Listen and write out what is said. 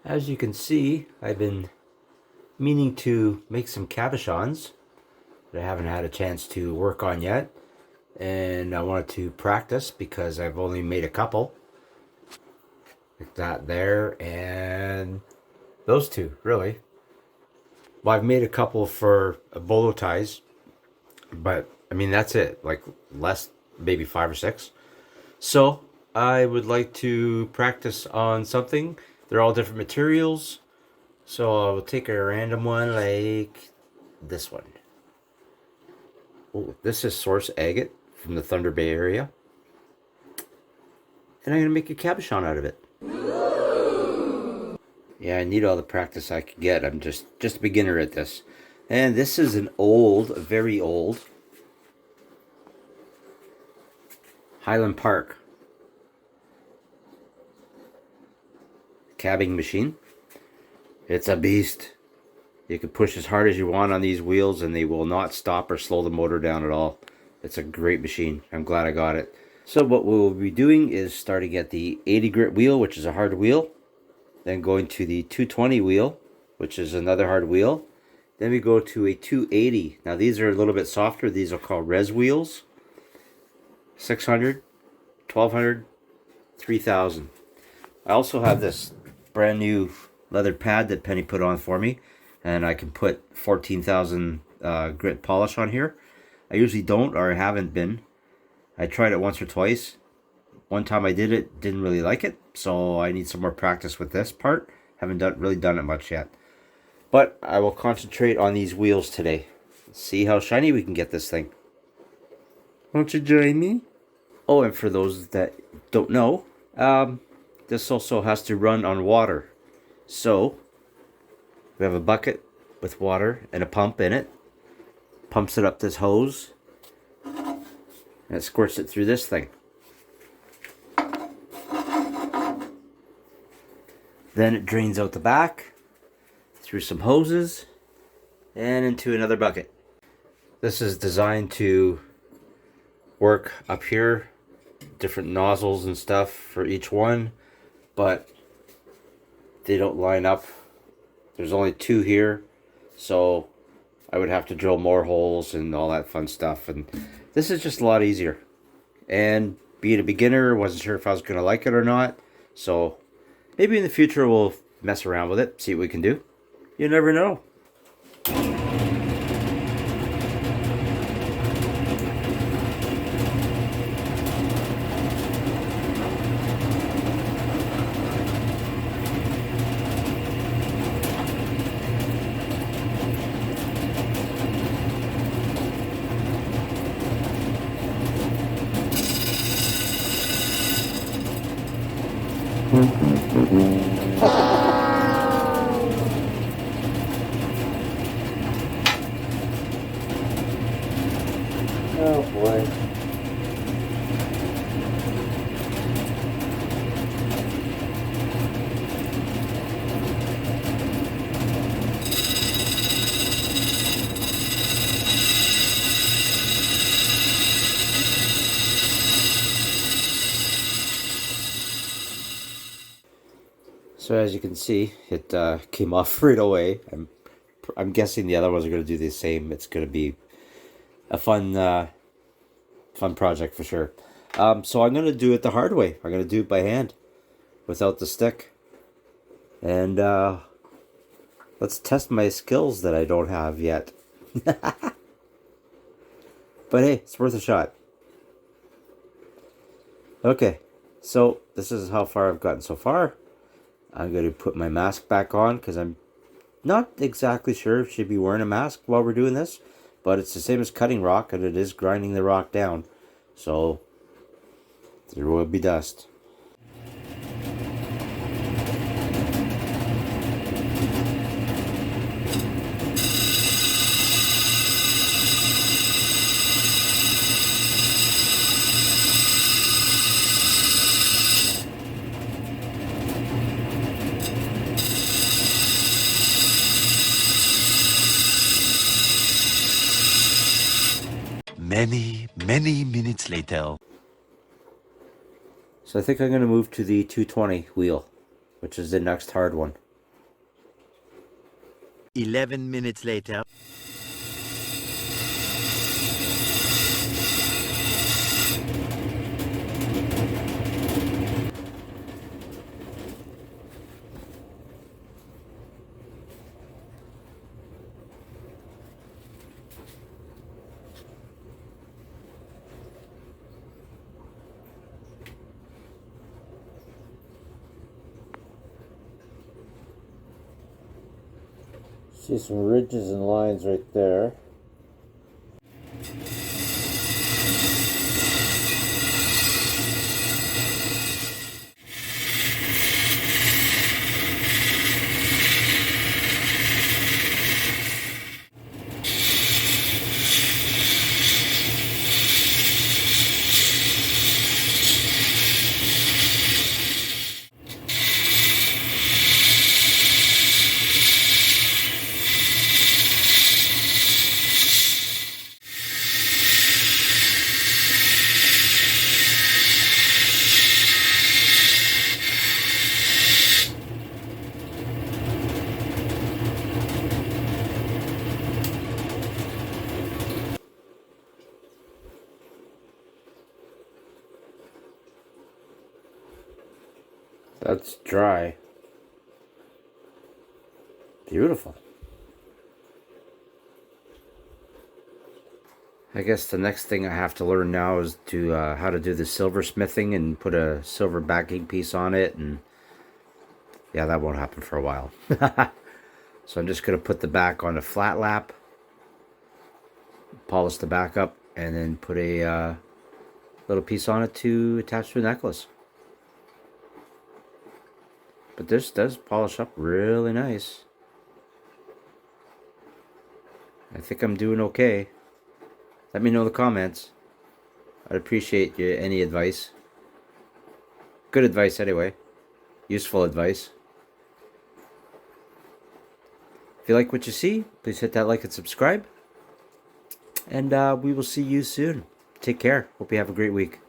As you can see, I've been meaning to make some cabochons that I haven't had a chance to work on yet. And I wanted to practice because I've only made a couple. Like that there and those two, really. Well, I've made a couple for bolo ties, but I mean, that's it. Like less, maybe 5 or 6. So I would like to practice on something. They're all different materials. So I'll take a random one like this one. Oh, this is Source Agate from the Thunder Bay area. And I'm going to make a cabochon out of it. Yeah, I need all the practice I can get. I'm just a beginner at this. And this is an old, very old Highland Park cabbing machine. It's a beast. You can push as hard as you want on these wheels and they will not stop or slow the motor down at all. It's a great machine. I'm glad I got it. So what we'll be doing is starting at the 80 grit wheel, which is a hard wheel. Then going to the 220 wheel, which is another hard wheel. Then we go to a 280. Now these are a little bit softer. These are called res wheels. 600, 1200, 3000. I also have this brand new leather pad that Penny put on for me. And I can put 14,000 grit polish on here. I usually don't, or I haven't been. I tried it once or twice. One time I did it, didn't really like it. So I need some more practice with this part. Haven't really done it much yet. But I will concentrate on these wheels today. See how shiny we can get this thing. Won't you join me? Oh, and for those that don't know, this also has to run on water. So we have a bucket with water and a pump in it. Pumps it up this hose. And it squirts it through this thing. Then it drains out the back through some hoses and into another bucket. This is designed to work up here. Different nozzles and stuff for each one. But they don't line up. There's only 2 here, so I would have to drill more holes and all that fun stuff. And this is just a lot easier. And being a beginner, wasn't sure if I was going to like it or not. So maybe in the future we'll mess around with it, see what we can do. You never know. Oh boy. So as you can see, it came off right away. I'm guessing the other ones are going to do the same. It's going to be a fun project for sure. So I'm going to do it the hard way. I'm going to do it by hand without the stick. And let's test my skills that I don't have yet. But hey, it's worth a shot. Okay, so this is how far I've gotten so far. I'm going to put my mask back on because I'm not exactly sure if I should be wearing a mask while we're doing this. But it's the same as cutting rock, and it is grinding the rock down. So there will be dust. Many minutes later. So I think I'm going to move to the 220 wheel, which is the next hard one. 11 minutes later. See some ridges and lines right there. That's dry. Beautiful. I guess the next thing I have to learn now is to how to do the silver smithing and put a silver backing piece on it, and yeah, that won't happen for a while. So I'm just going to put the back on a flat lap, polish the back up, and then put a little piece on it to attach to a necklace. But this does polish up really nice. I think I'm doing okay. Let me know in the comments. I'd appreciate any advice. Good advice anyway. Useful advice. If you like what you see, please hit that like and subscribe. And we will see you soon. Take care. Hope you have a great week.